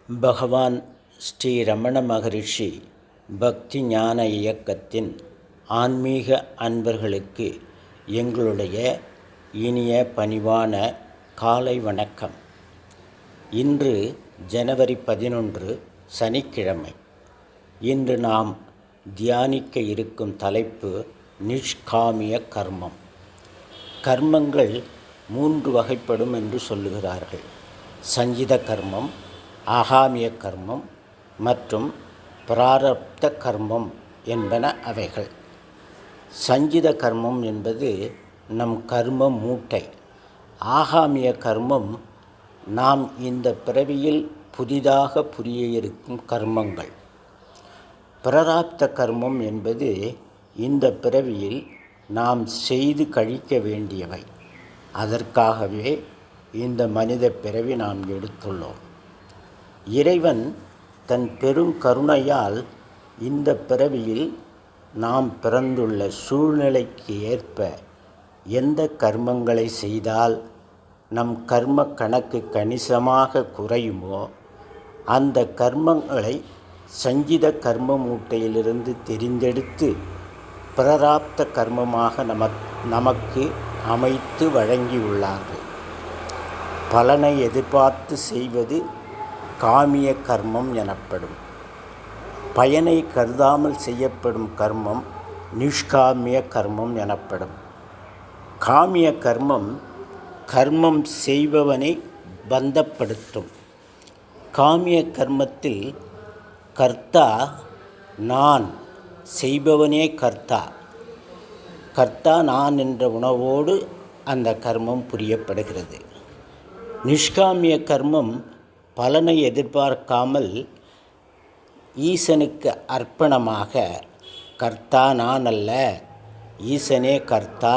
பகவான் ஸ்ரீ ரமண மகரிஷி பக்தி ஞான இயக்கத்தின் ஆன்மீக அன்பர்களுக்கு எங்களுடைய இனிய பணிவான காலை வணக்கம். இன்று ஜனவரி 11 சனிக்கிழமை. இன்று நாம் தியானிக்க இருக்கும் தலைப்பு நிஷ்காமிய கர்மம். கர்மங்கள் 3 வகைப்படும் என்று சொல்லுகிறார்கள். சஞ்சித கர்மம், ஆகாமிய கர்மம் மற்றும் பிராரப்த கர்மம் என்பன அவைகள். சஞ்சித கர்மம் என்பது நம் கர்ம மூட்டை. ஆகாமிய கர்மம் நாம் இந்த பிறவியில் புதிதாக புரிய இருக்கும் கர்மங்கள். பிராரப்த கர்மம் என்பது இந்த பிறவியில் நாம் செய்து கழிக்க வேண்டியவை. அதற்காகவே இந்த மனித பிறவி நாம் எடுத்துள்ளோம். இறைவன் தன் பெரும் கருணையால் இந்த பிறவியில் நாம் பிறந்துள்ள சூழ்நிலைக்கு ஏற்ப எந்த கர்மங்களை செய்தால் நம் கர்ம கணக்கு கணிசமாக குறையுமோ அந்த கர்மங்களை சஞ்சித கர்ம மூட்டையிலிருந்து தெரிந்தெடுத்து பிராரப்த கர்மமாக நமக்கு அமைத்து வழங்கியுள்ளார்கள். பலனை எதிர்பார்த்து செய்வது காமிய கர்மம் எனப்படும். பயனை கருதாமல் செய்யப்படும் கர்மம் நிஷ்காமிய கர்மம் எனப்படும். காமிய கர்மம் கர்மம் செய்பவனை பந்தப்படுத்தும். காமிய கர்மத்தில் கர்த்தா நான், செய்பவனே கர்த்தா. கர்த்தா நான் என்ற உணர்வோடு அந்த கர்மம் புரியப்படுகிறது. நிஷ்காமிய கர்மம் பலனை எதிர்பார்க்காமல் ஈசனுக்கு அர்ப்பணமாக கர்த்தா நான் அல்ல, ஈசனே கர்த்தா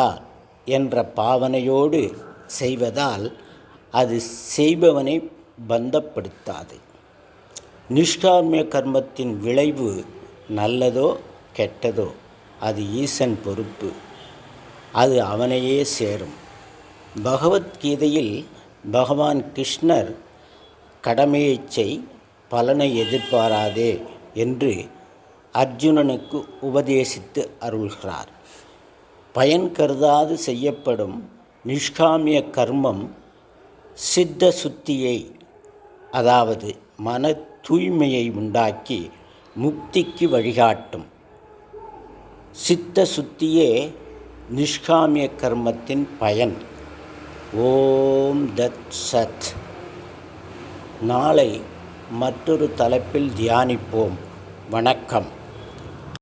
என்ற பாவனையோடு செய்வதால் அது செய்பவனை பந்தப்படுத்தாது. நிஷ்காமிய கர்மத்தின் விளைவு நல்லதோ கெட்டதோ அது ஈசன் பொறுப்பு. அது அவனையே சேரும். பகவத்கீதையில் பகவான் கிருஷ்ணர் கடமையை செய், பலனை எதிர்பாராதே என்று அர்ஜுனனுக்கு உபதேசித்து அருள்கிறார். பயன் கருதாது செய்யப்படும் நிஷ்காமிய கர்மம் சித்த சுத்தியை, அதாவது மன தூய்மையை உண்டாக்கி முக்திக்கு வழிகாட்டும். சித்த சுத்தியே நிஷ்காமிய கர்மத்தின் பயன். ஓம் தத் சத். நாளை மற்றொரு தலைப்பில் தியானிப்போம். வணக்கம்.